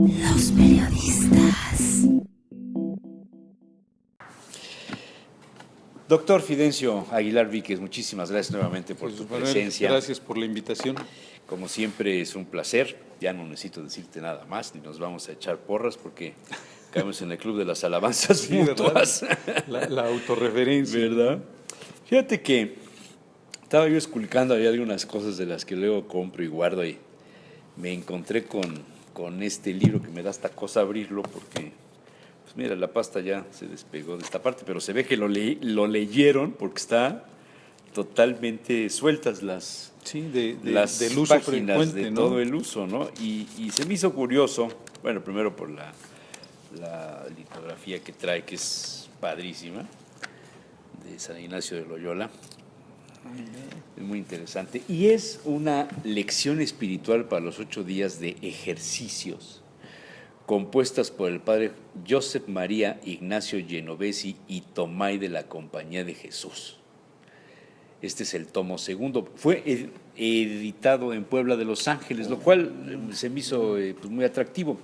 Los periodistas. Doctor Fidencio Aguilar Víquez, muchísimas gracias nuevamente por tu Manuel, presencia. gracias por la invitación. Como siempre es un placer, ya no necesito decirte nada más, ni nos vamos a echar porras porque caemos en el club de las alabanzas Sí, mutuas. La autorreferencia. ¿Verdad? Fíjate que estaba yo esculcando ahí algunas cosas de las que luego compro y guardo y me encontré con este libro que me da esta cosa abrirlo porque, pues mira, la pasta ya se despegó de esta parte, pero se ve que lo leyeron porque está totalmente sueltas las las del uso páginas frecuente, de ¿no? todo el uso, ¿no? Y se me hizo curioso, bueno, primero por la litografía que trae, que es padrísima, de San Ignacio de Loyola. Es muy interesante. Y es una lección espiritual para los 8 días de ejercicios, compuestas por el padre Joseph María Ignacio Genovesi y Tomay de la Compañía de Jesús. Este es el tomo segundo. Fue editado en Puebla de Los Ángeles, lo cual se me hizo pues muy atractivo.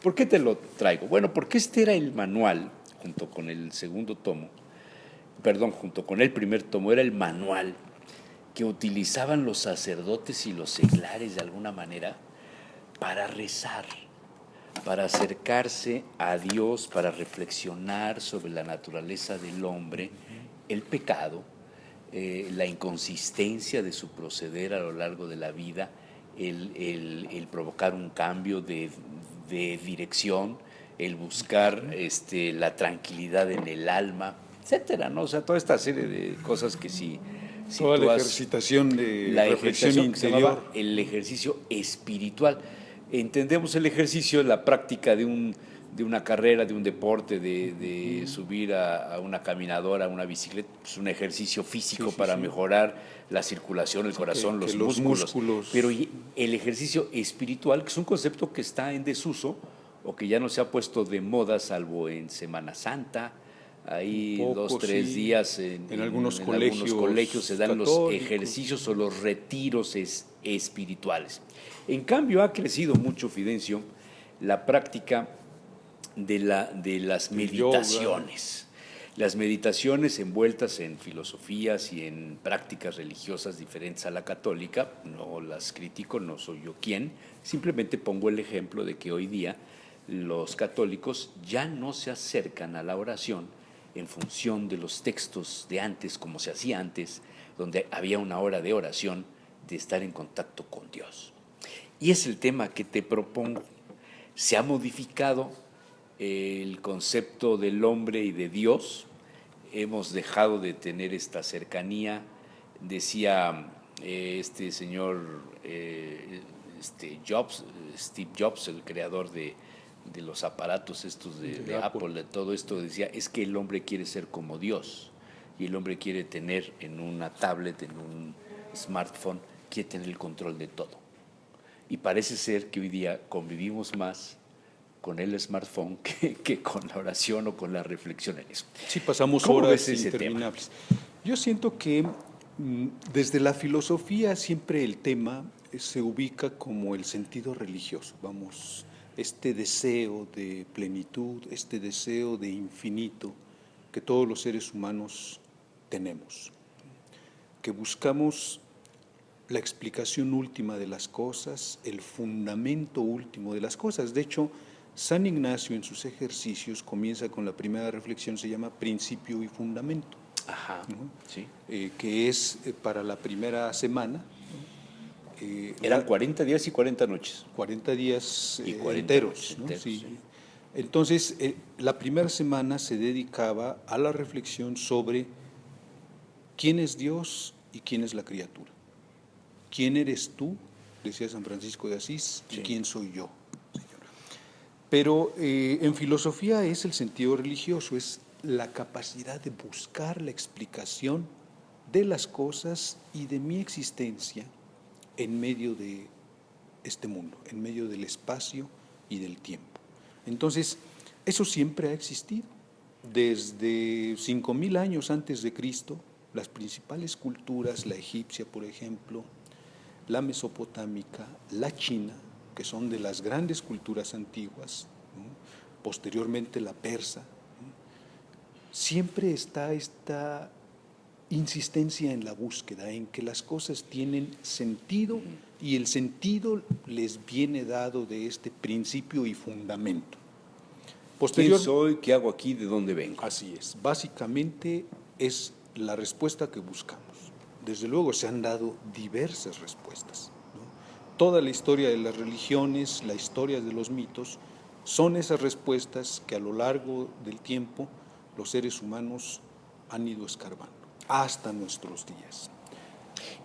¿Por qué te lo traigo? Bueno, porque este era el manual, junto con el segundo tomo, junto con el primer tomo, era el manual que utilizaban los sacerdotes y los seglares de alguna manera para rezar, para acercarse a Dios, para reflexionar sobre la naturaleza del hombre, el pecado, la inconsistencia de su proceder a lo largo de la vida, el provocar un cambio de dirección, el buscar la tranquilidad en el alma, etcétera, ¿no? O sea, toda esta serie de cosas que si toda la ejercitación de reflexión interior, el ejercicio espiritual. Entendemos el ejercicio, la práctica de una carrera, de un deporte, de subir a una caminadora, a una bicicleta, es un ejercicio físico para mejorar la circulación, el corazón, los músculos. Pero el ejercicio espiritual, que es un concepto que está en desuso o que ya no se ha puesto de moda, salvo en Semana Santa. Ahí poco, 2-3 días en algunos colegios se dan católicos, los ejercicios o los retiros espirituales. En cambio, ha crecido mucho, Fidencio, la práctica de las meditaciones. Las meditaciones envueltas en filosofías y en prácticas religiosas diferentes a la católica, no las critico, no soy yo quien, simplemente pongo el ejemplo de que hoy día los católicos ya no se acercan a la oración en función de los textos de antes, como se hacía antes, donde había una hora de oración, de estar en contacto con Dios. Y es el tema que te propongo. Se ha modificado el concepto del hombre y de Dios, hemos dejado de tener esta cercanía. Decía este señor Steve Jobs, el creador de los aparatos estos de Apple, de todo esto, decía, es que el hombre quiere ser como Dios, y el hombre quiere tener en una tablet, en un smartphone, quiere tener el control de todo. Y parece ser que hoy día convivimos más con el smartphone que con la oración o con la reflexión en eso. Sí, pasamos horas interminables. Yo siento que desde la filosofía siempre el tema se ubica como el sentido religioso, este deseo de plenitud, este deseo de infinito que todos los seres humanos tenemos, que buscamos la explicación última de las cosas, el fundamento último de las cosas. De hecho, San Ignacio en sus ejercicios comienza con la primera reflexión, se llama principio y fundamento. Ajá, ¿no? Sí. Que es para la primera semana. Eran 40 días y 40 noches. 40 días y 40 enteros. ¿no? Sí. Sí. Entonces, la primera semana se dedicaba a la reflexión sobre quién es Dios y quién es la criatura. ¿Quién eres tú? Decía San Francisco de Asís, sí. ¿Y quién soy yo? Pero en filosofía es el sentido religioso, es la capacidad de buscar la explicación de las cosas y de mi existencia en medio de este mundo, en medio del espacio y del tiempo. Entonces, eso siempre ha existido. Desde 5.000 años antes de Cristo, las principales culturas, la egipcia, por ejemplo, la mesopotámica, la china, que son de las grandes culturas antiguas, ¿no? Posteriormente la persa, ¿no? Siempre está esta insistencia en la búsqueda, en que las cosas tienen sentido y el sentido les viene dado de este principio y fundamento. ¿Quién soy? ¿Qué hago aquí? ¿De dónde vengo? Así es, básicamente es la respuesta que buscamos. Desde luego se han dado diversas respuestas, ¿no? Toda la historia de las religiones, la historia de los mitos, son esas respuestas que a lo largo del tiempo los seres humanos han ido escarbando, hasta nuestros días.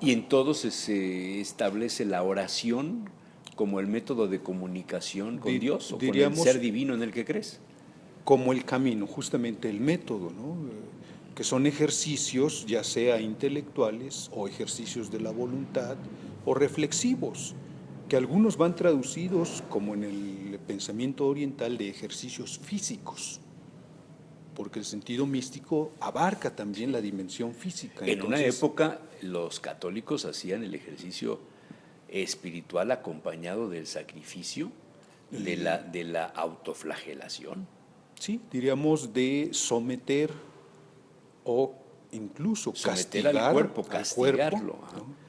Y en todos se establece la oración como el método de comunicación con Dios o con el ser divino en el que crees. Como el camino, justamente el método, ¿no? Que son ejercicios, ya sea intelectuales o ejercicios de la voluntad o reflexivos, que algunos van traducidos, como en el pensamiento oriental, de ejercicios físicos, porque el sentido místico abarca también la dimensión física. En una época los católicos hacían el ejercicio espiritual acompañado del sacrificio, de la autoflagelación. Sí, diríamos de someter o incluso castigar al cuerpo, castigarlo, ¿no?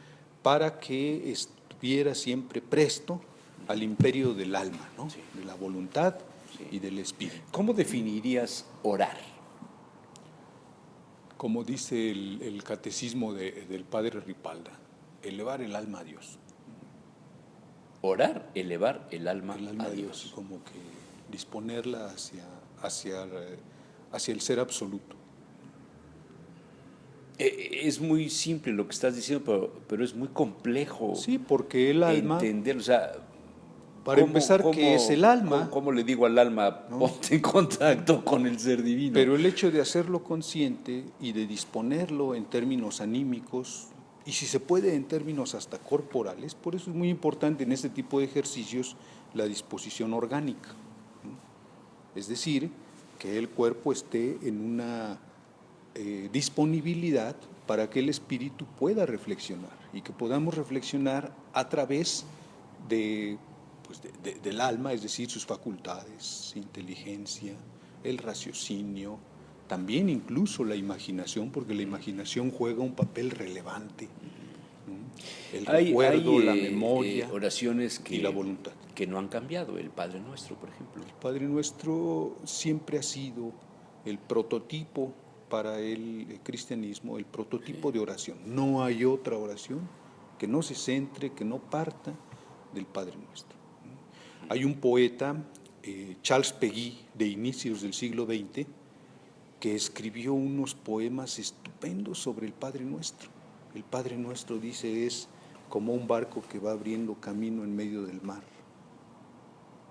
Para que estuviera siempre presto al imperio del alma, ¿no? Sí. De la voluntad, sí, y del espíritu. ¿Cómo definirías orar? Como dice el catecismo del padre Ripalda, elevar el alma a Dios. Orar, elevar el alma a Dios. Como que disponerla hacia el ser absoluto. Es muy simple lo que estás diciendo, pero es muy complejo. Sí, porque el alma... entender, o sea, para empezar, ¿qué es el alma? ¿Cómo le digo al alma, ¿no? Ponte en contacto con el ser divino? Pero el hecho de hacerlo consciente y de disponerlo en términos anímicos, y si se puede en términos hasta corporales, por eso es muy importante en este tipo de ejercicios la disposición orgánica, ¿no? Es decir, que el cuerpo esté en una disponibilidad para que el espíritu pueda reflexionar y que podamos reflexionar a través del alma, es decir, sus facultades, inteligencia, el raciocinio, también incluso la imaginación, porque la imaginación juega un papel relevante, ¿no? El recuerdo, la memoria, oraciones y la voluntad. Que no han cambiado. El Padre Nuestro, por ejemplo. El Padre Nuestro siempre ha sido el prototipo para el cristianismo, el prototipo de oración. No hay otra oración que no se centre, que no parta del Padre Nuestro. Hay un poeta, Charles Péguy, de inicios del siglo XX, que escribió unos poemas estupendos sobre el Padre Nuestro. El Padre Nuestro, dice, es como un barco que va abriendo camino en medio del mar.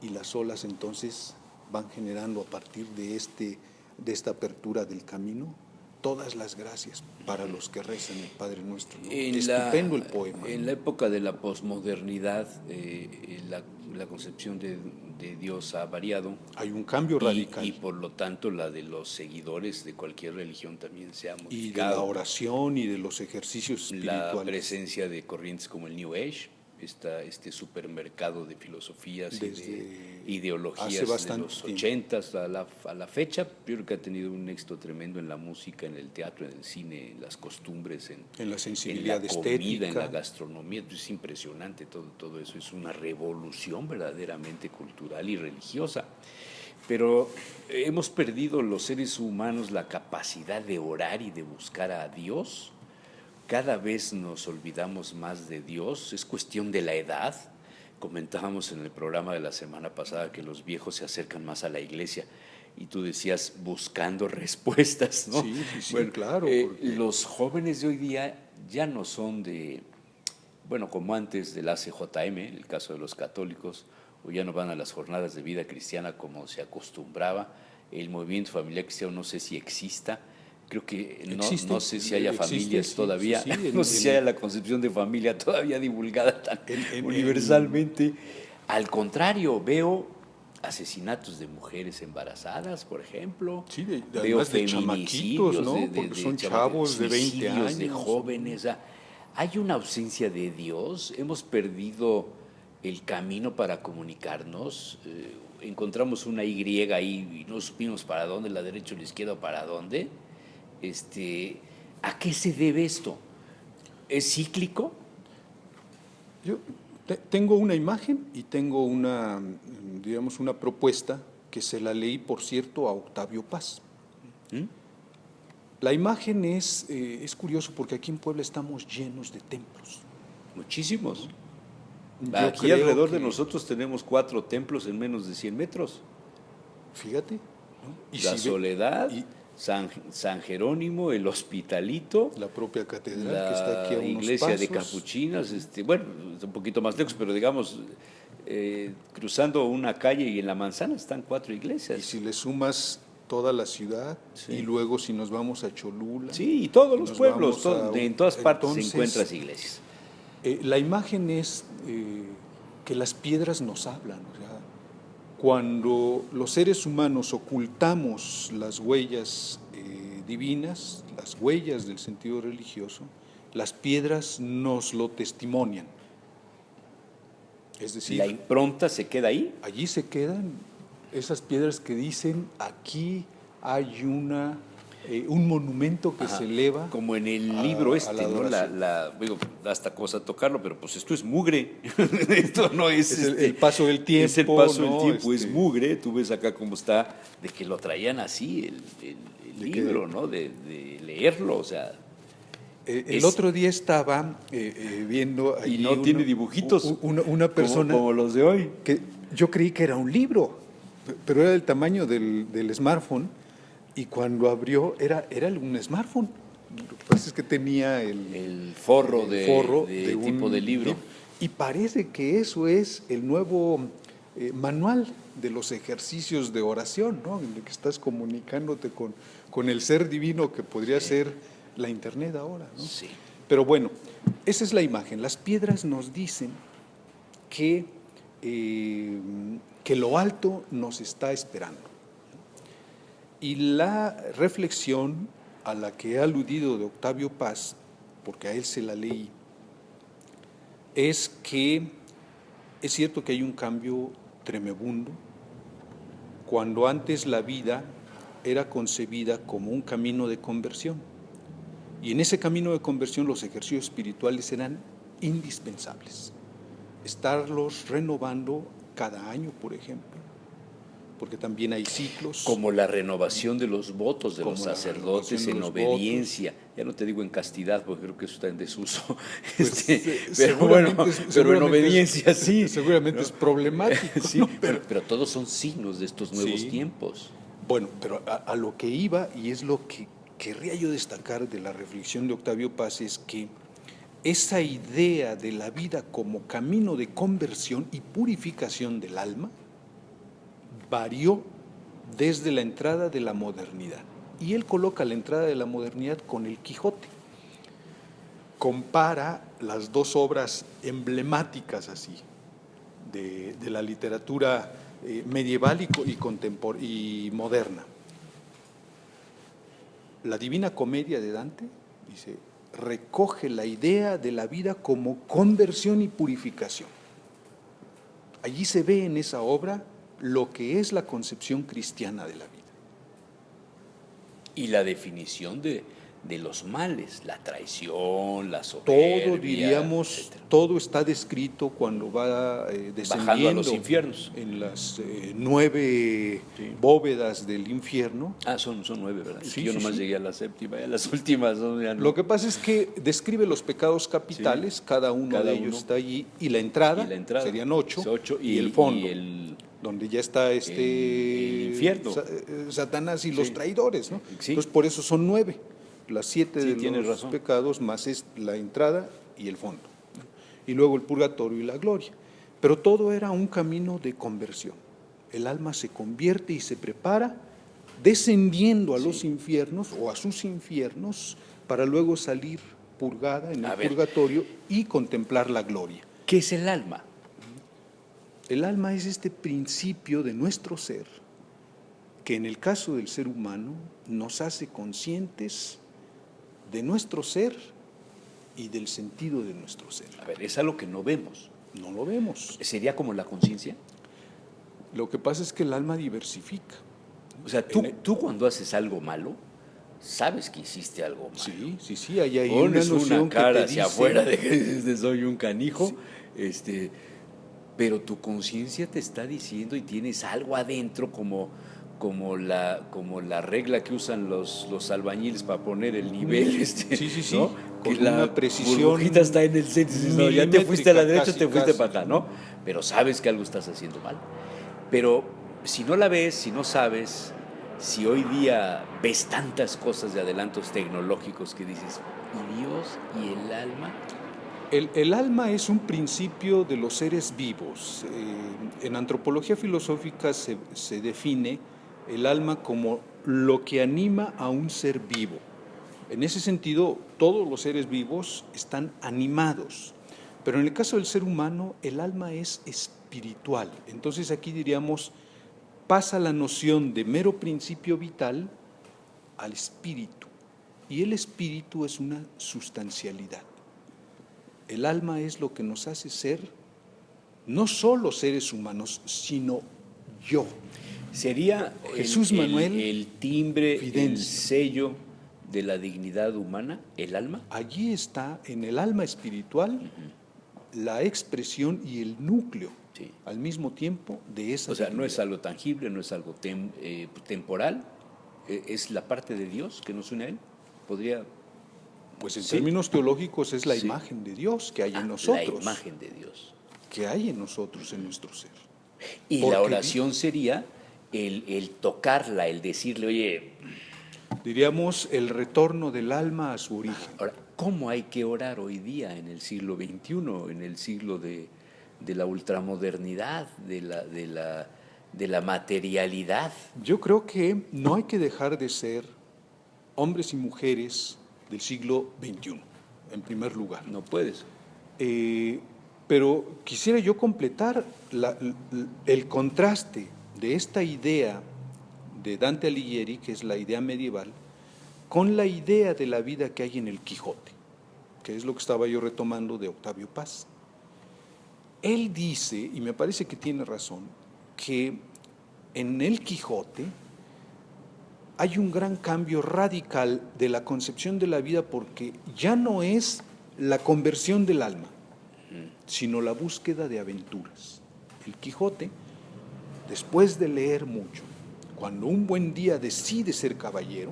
Y las olas entonces van generando a partir de esta apertura del camino todas las gracias para los que rezan el Padre Nuestro, ¿no? Estupendo el poema. En la época de la posmodernidad, la concepción de Dios ha variado. Hay un cambio radical. Y por lo tanto la de los seguidores de cualquier religión también se ha modificado. Y de la oración y de los ejercicios espirituales. La presencia de corrientes como el New Age, este supermercado de filosofías y de ideologías de los 80s a la fecha, yo creo que ha tenido un éxito tremendo en la música, en el teatro, en el cine, en las costumbres, en la sensibilidad en la estética, comida, en la gastronomía. Es impresionante todo eso, es una revolución verdaderamente cultural y religiosa. Pero hemos perdido los seres humanos la capacidad de orar y de buscar a Dios. Cada vez nos olvidamos más de Dios, es cuestión de la edad. Comentábamos en el programa de la semana pasada que los viejos se acercan más a la iglesia y tú decías buscando respuestas, ¿no? Sí, bueno, claro. Los jóvenes de hoy día ya no son como antes del ACJM, en el caso de los católicos, o ya no van a las jornadas de vida cristiana como se acostumbraba. El movimiento familiar cristiano no sé si exista. Creo que no sé si haya familias todavía, no sé si haya la concepción de familia todavía divulgada tan universalmente. Al contrario, veo asesinatos de mujeres embarazadas, por ejemplo. Sí, veo feminicidios, ¿no? Porque son chavos de 20 años. De jóvenes. Hay una ausencia de Dios, hemos perdido el camino para comunicarnos. Encontramos una Y ahí y no supimos para dónde, la derecha o la izquierda, para dónde. ¿A qué se debe esto? ¿Es cíclico? Yo tengo una imagen y tengo digamos, una propuesta que se la leí, por cierto, a Octavio Paz. ¿Mm? La imagen es curioso porque aquí en Puebla estamos llenos de templos. Muchísimos. Yo Aquí creo alrededor que, de nosotros tenemos 4 templos en menos de 100 metros. fíjate, ¿no? La si ve- Soledad, y San Jerónimo, el Hospitalito, la propia catedral que está aquí a la unos iglesia de pasos. Capuchinas, bueno, es un poquito más lejos, pero digamos, cruzando una calle y en la manzana están 4 iglesias. Y si le sumas toda la ciudad, Sí. y luego si nos vamos a Cholula. Sí, y todos los nos pueblos, vamos en todas partes entonces, encuentras iglesias. La imagen es que las piedras nos hablan. O sea, cuando los seres humanos ocultamos las huellas divinas, las huellas del sentido religioso, las piedras nos lo testimonian. Es decir, La impronta se queda ahí. allí se quedan esas piedras que dicen: aquí hay un monumento que Ajá, se eleva. como en el a- libro a este, la ¿no? adoración. Digo, da hasta cosa tocarlo, pero pues esto es mugre. Esto no es, Es el paso del tiempo. es el paso del ¿no? tiempo, es mugre. Tú ves acá cómo está, de que lo traían así, el De libro, que- ¿no? De leerlo, o sea. El Es- otro día estaba viendo Y allí no tiene dibujitos. una persona como los de hoy. que yo creí que era un libro, pero era del tamaño del smartphone, y cuando abrió era un smartphone. Lo que pasa es que tenía El forro de tipo un de libro. Y parece que eso es el nuevo manual de los ejercicios de oración, ¿no? En el que estás comunicándote con el ser divino que podría ser la internet ahora, ¿no? Sí. Pero bueno, esa es la imagen. Las piedras nos dicen que lo alto nos está esperando. Y la reflexión a la que he aludido de Octavio Paz, porque a él se la leí, es que es cierto que hay un cambio tremebundo. Cuando antes la vida era concebida como un camino de conversión, y en ese camino de conversión los ejercicios espirituales eran indispensables. Estarlos renovando cada año, por ejemplo, porque también hay ciclos. Como la renovación de los votos de Como los la sacerdotes renovación de en los obediencia. Ya no te digo en castidad, porque creo que eso está en desuso. Pues, pero bueno, pero en seguramente obediencia sí. Seguramente ¿no? es problemático. Sí, ¿no? pero todos son signos de estos nuevos Sí. tiempos. Bueno, pero a lo que iba, y es lo que querría yo destacar de la reflexión de Octavio Paz, es que esa idea de la vida como camino de conversión y purificación del alma varió desde la entrada de la modernidad. Y él coloca la entrada de la modernidad con el Quijote. Compara las dos obras emblemáticas así de la literatura medieval y moderna. La Divina Comedia de Dante, dice, recoge la idea de la vida como conversión y purificación. Allí se ve en esa obra lo que es la concepción cristiana de la vida. Y la definición de los males, la traición, la soberbia, Todo, diríamos, etcétera. todo está descrito cuando va descendiendo Bajando a los infiernos. en las 9 Sí. bóvedas del infierno. Son 9, ¿verdad? Sí, Yo sí, nomás sí. llegué a la séptima, y a las últimas. ¿No? Ya no. Lo que pasa es que describe los pecados capitales, Sí. cada uno Cada de ellos uno. está allí, y la entrada, Y la entrada. serían 8, Es 8, y el fondo, y el- donde ya está el infierno. Satanás y Sí. los traidores, ¿no? Sí. Entonces por eso son 9, las 7 Sí, de tienes los razón. pecados, más es la entrada y el fondo, ¿no? Y luego el purgatorio y la gloria. Pero todo era un camino de conversión. El alma se convierte y se prepara descendiendo a los infiernos o a sus infiernos para luego salir purgada en A el ver. purgatorio y contemplar la gloria. ¿Qué es el alma? El alma es este principio de nuestro ser que en el caso del ser humano nos hace conscientes de nuestro ser y del sentido de nuestro ser. A ver, es algo que no vemos. no lo vemos. ¿Sería como la conciencia? Lo que pasa es que el alma diversifica. O sea, tú cuando haces algo malo, sabes que hiciste algo malo. Sí, hay ahí Pones una noción una cara que te hacia dice, afuera de que dices, soy un canijo, pero tu conciencia te está diciendo y tienes algo adentro como la regla que usan los albañiles para poner el nivel, Sí, ¿no? con Que la una precisión burbujita está en el centro, dices, no, ya te fuiste a la derecha, casi, te fuiste casi. para acá, ¿no? Pero sabes que algo estás haciendo mal. Pero si no la ves, si no sabes, si hoy día ves tantas cosas de adelantos tecnológicos que dices, ¿y Dios y el alma? El alma es un principio de los seres vivos. En antropología filosófica se define el alma como lo que anima a un ser vivo. En ese sentido, todos los seres vivos están animados, pero en el caso del ser humano, el alma es espiritual. Entonces aquí diríamos, pasa la noción de mero principio vital al espíritu, y el espíritu es una sustancialidad. El alma es lo que nos hace ser no solo seres humanos, sino yo. ¿Sería Jesús Manuel el timbre, Fidencio. el sello de la dignidad humana, el alma? Allí está, en el alma espiritual, la expresión y el núcleo, Sí. al mismo tiempo, de esa O sea, no es dignidad. algo tangible, no es algo temporal, es la parte de Dios que nos une a Él. Podría. Pues en Sí. términos teológicos es la Sí. imagen de Dios que hay en La nosotros. imagen de Dios. Que hay en nosotros, en nuestro ser. Y Porque la oración sería el tocarla, el decirle, oye, diríamos el retorno del alma a su origen. ahora, ¿cómo hay que orar hoy día en el siglo XXI, en el siglo de la ultramodernidad, de la materialidad? Yo creo que no hay que dejar de ser hombres y mujeres del siglo XXI, en primer lugar. No puedes. Pero quisiera yo completar el contraste de esta idea de Dante Alighieri, que es la idea medieval, con la idea de la vida que hay en el Quijote, que es lo que estaba yo retomando de Octavio Paz. Él dice, y me parece que tiene razón, que en el Quijote hay un gran cambio radical de la concepción de la vida, porque ya no es la conversión del alma, sino la búsqueda de aventuras. El Quijote, después de leer mucho, cuando un buen día decide ser caballero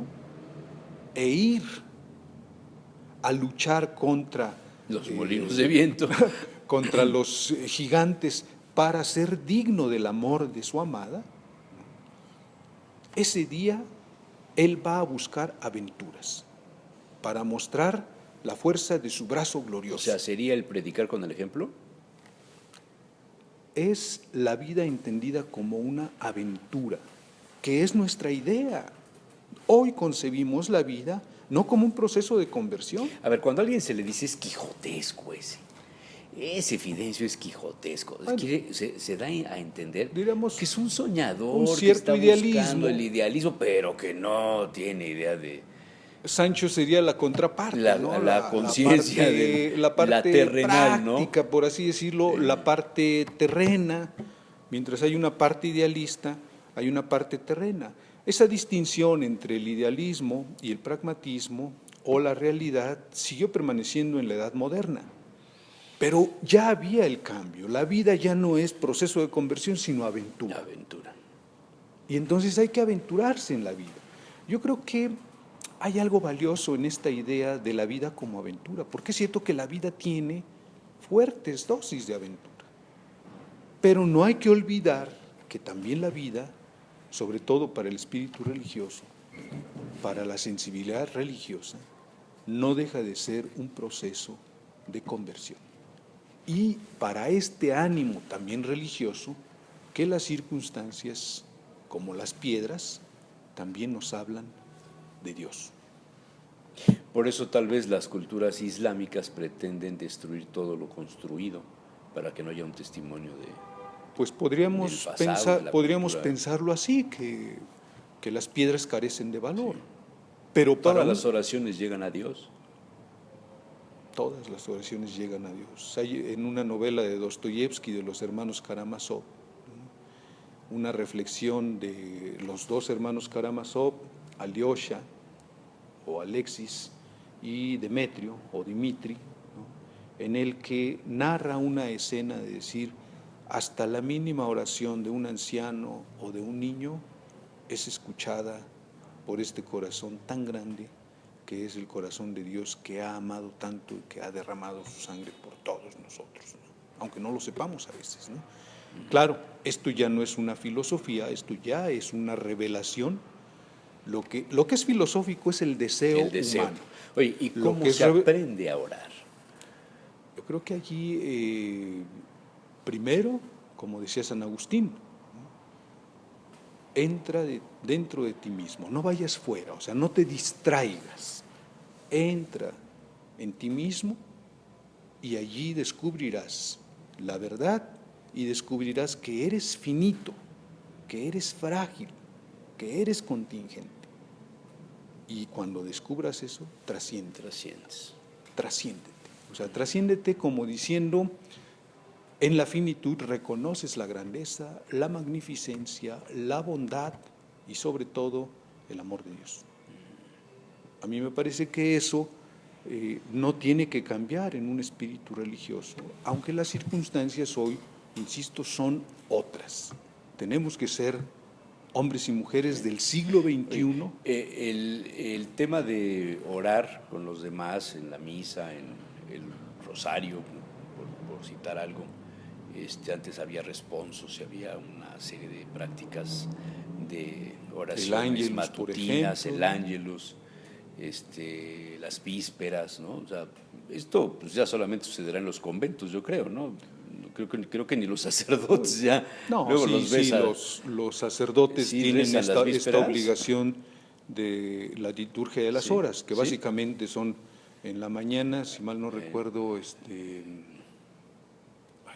e ir a luchar contra Los molinos de viento. contra los gigantes para ser digno del amor de su amada, ese día él va a buscar aventuras para mostrar la fuerza de su brazo glorioso. O sea, ¿sería el predicar con el ejemplo? Es la vida entendida como una aventura, que es nuestra idea. Hoy concebimos la vida no como un proceso de conversión. A ver, cuando a alguien se le dice es quijotesco ese Fidencio es quijotesco, Bueno, se da a entender diríamos, que es un soñador, un que cierto está idealismo. buscando el idealismo, pero que no tiene idea de Sancho sería la contraparte, ¿no? la conciencia de la parte la terrenal, ¿no? práctica, por así decirlo, la parte terrena. Mientras hay una parte idealista, hay una parte terrena. Esa distinción entre el idealismo y el pragmatismo o la realidad siguió permaneciendo en la Edad Moderna. Pero ya había el cambio. La vida ya no es proceso de conversión, sino aventura. Aventura. Y entonces hay que aventurarse en la vida. Yo creo que hay algo valioso en esta idea de la vida como aventura, porque es cierto que la vida tiene fuertes dosis de aventura. Pero no hay que olvidar que también la vida, sobre todo para el espíritu religioso, para la sensibilidad religiosa, no deja de ser un proceso de conversión. Y para este ánimo también religioso, que las circunstancias, como las piedras, también nos hablan de Dios. Por eso tal vez las culturas islámicas pretenden destruir todo lo construido para que no haya un testimonio de... Pues podríamos, del pasado, de la podríamos cultura. pensarlo así, que las piedras carecen de valor. Pero Todas las oraciones llegan a Dios. todas las oraciones llegan a Dios. Hay en una novela de Dostoyevsky, de los hermanos Karamazov, una reflexión de los dos hermanos Karamazov, Alyosha o Alexis y Demetrio o Dimitri, ¿no?, en el que narra una escena de decir, hasta la mínima oración de un anciano o de un niño es escuchada por este corazón tan grande que es el corazón de Dios, que ha amado tanto y que ha derramado su sangre por todos nosotros, ¿no?, aunque no lo sepamos a veces, ¿no? Claro, esto ya no es una filosofía, esto ya es una revelación. Lo que es filosófico es el deseo humano. Oye, ¿y Lo cómo que se aprende a orar? Yo creo que allí, primero, como decía San Agustín, ¿no?, entra dentro de ti mismo, no vayas fuera, o sea, no te distraigas, entra en ti mismo y allí descubrirás la verdad y descubrirás que eres finito, que eres frágil, que eres contingente. Y cuando descubras eso, trasciendes. Trasciéndete. O sea, trasciéndete como diciendo, en la finitud reconoces la grandeza, la magnificencia, la bondad y sobre todo el amor de Dios. A mí me parece que eso no tiene que cambiar en un espíritu religioso, aunque las circunstancias hoy, insisto, son otras. Tenemos que ser hombres y mujeres del siglo XXI. El tema de orar con los demás en la misa, en el rosario, por citar algo, antes había responsos y había una serie de prácticas de oraciones Ángelus, matutinas, por el Ángelus, las vísperas, ¿no? O sea, esto pues ya solamente sucederá en los conventos, yo creo, ¿no? Creo que ni los sacerdotes ya. No, luego sí, los ves sí, los sacerdotes sí tienen rezan las esta vísperas. obligación de la liturgia de las Sí, horas, que sí. básicamente son en la mañana, si mal no recuerdo,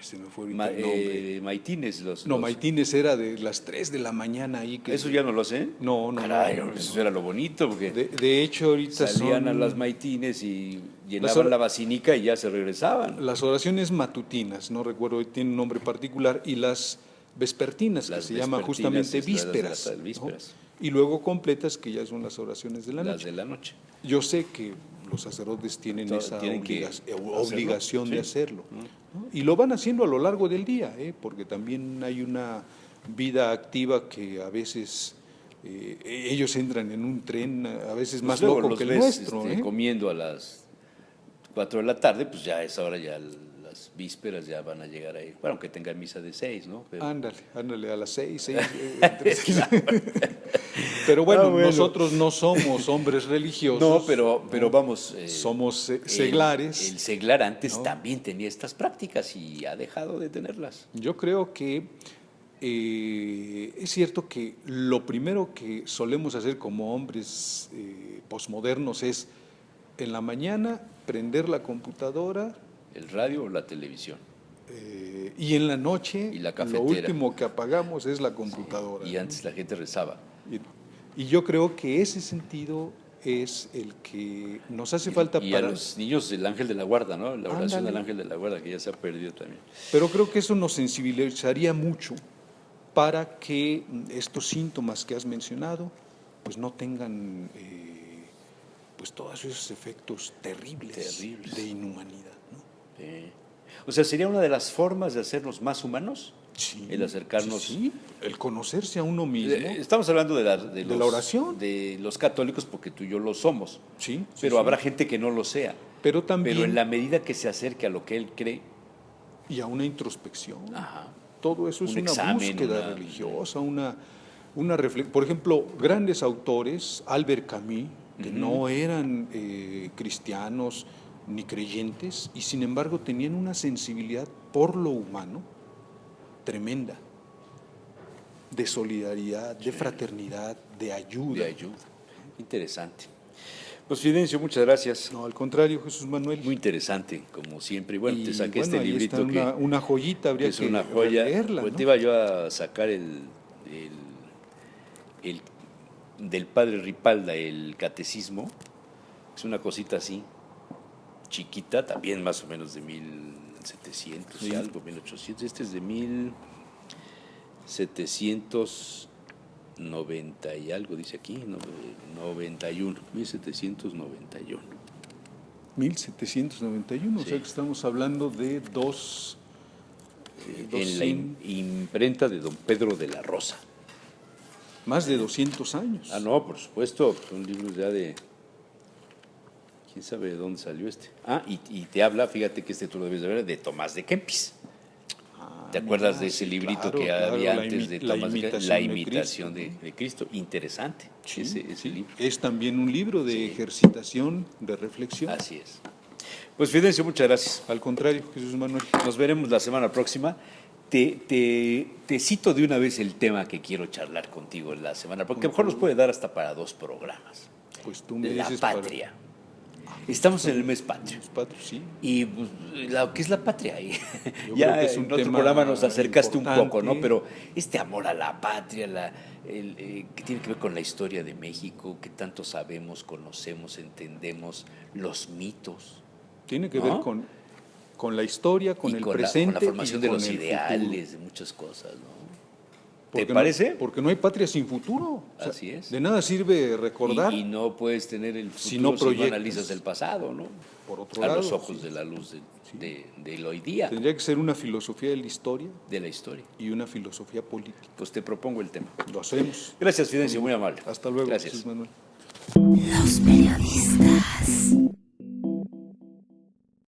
se me fue ahorita el nombre. Maitines. No, Maitines era de las 3 de la mañana ahí. ¿Eso ya no lo hacen? No, Caray, no. eso era lo bonito, porque De hecho, ahorita salían a son las maitines y llenaban la basinica y ya se regresaban. las oraciones matutinas, no recuerdo, tiene un nombre particular, y las vespertinas, Las que se llaman vespertinas, justamente vísperas. las vísperas. ¿No? Y luego completas, que ya son las oraciones de la Las noche. de la noche. Yo sé que los sacerdotes tienen esa Tienen que obligación de hacerlo, hacerlo, ¿no? Y lo van haciendo a lo largo del día, porque también hay una vida activa que a veces ellos entran en un tren, a veces Pues más luego loco los que el ves, nuestro. comiendo a las 4 de la tarde, pues ya a esa hora ya las vísperas ya van a llegar ahí. Bueno, aunque tengan misa de 6, ¿no? Pero... Ándale, a las 6. Pero bueno, nosotros no somos hombres religiosos. No, pero vamos... somos seglares. El seglar antes, ¿no?, también tenía estas prácticas y ha dejado de tenerlas. Yo creo que es cierto que lo primero que solemos hacer como hombres posmodernos es en la mañana prender la computadora, El radio o la televisión. y en la noche Y la lo cafetera. último que apagamos es la computadora. Y antes la gente rezaba. Y yo creo que ese sentido es el que nos hace falta y para... a los niños el ángel de la guarda, ¿no? La oración Ándale. del ángel de la guarda, que ya se ha perdido también. Pero creo que eso nos sensibilizaría mucho para que estos síntomas que has mencionado pues no tengan pues todos esos efectos terribles. De inhumanidad, ¿no? O sea, ¿sería una de las formas de hacernos más humanos? Sí, El acercarnos... sí, el conocerse a uno mismo. Estamos hablando de la oración. De los católicos, porque tú y yo lo somos. Sí, pero sí. habrá gente que no lo sea. Pero también... Pero en la medida que se acerque a lo que él cree... Y a una introspección. Ajá. Todo eso es Un una examen, búsqueda religiosa, una por ejemplo, grandes autores, Albert Camus, que no eran cristianos ni creyentes, y sin embargo tenían una sensibilidad por lo humano tremenda, de solidaridad, de fraternidad, de ayuda. De ayuda. Interesante. Pues Fidencio, muchas gracias. No, al contrario, Jesús Manuel. Muy interesante, como siempre. Bueno, Y te saqué bueno, ahí librito está que una joyita, habría es que una joya. leerla, Pues ¿no? te iba yo a sacar el del padre Ripalda, el catecismo. Es una cosita así, chiquita, también más o menos de 1700 y Sí. algo, 1800. Este es de 1790 y algo, dice aquí, 91, 1791. 1791, o Sí. sea que estamos hablando de dos En la imprenta de don Pedro de la Rosa. más de 200 años. Ah, no, por supuesto, son libros ya de... ¿Quién sabe de dónde salió este? Ah, y te habla, fíjate que este tú lo debes de ver, de Tomás de Kempis. ¿Te acuerdas de ese sí, librito claro, que claro, había la antes de la Tomás de Kempis? imitación La de imitación Cristo, de Cristo. Interesante, Sí, ese sí. libro. Es también un libro de Sí. ejercitación, de reflexión. Así es. Pues Fidencio, muchas gracias. Al contrario, Jesús Manuel. Nos veremos la semana próxima. Te cito de una vez el tema que quiero charlar contigo en la semana, porque a lo mejor nos puede dar hasta para 2 programas. Pues tú me La dices patria. Estamos en el mes patrio. Sí. Y pues, ¿qué es la patria? Y Yo ya creo que es un en otro tema programa nos acercaste un poco, ¿no? importante. Pero este amor a la patria, que tiene que ver con la historia de México, que tanto sabemos, conocemos, entendemos, los mitos. Tiene que ¿no? ver con la historia, con y el con presente la formación y de con los el ideales, de muchas cosas, ¿no? Porque ¿Te parece? Porque no hay patria sin futuro. O sea, Así es. De nada sirve recordar. Y no puedes tener el Si futuro no si no proyectas. analizas el pasado, ¿no? Por otro a lado, los ojos sí. de la luz del hoy día, Tendría que ser una filosofía de la historia de la historia. y una filosofía política. Pues te propongo el tema. Lo hacemos. Gracias, Fidencio, muy amable. Hasta luego, Gracias. Jesús Manuel. Los periodistas.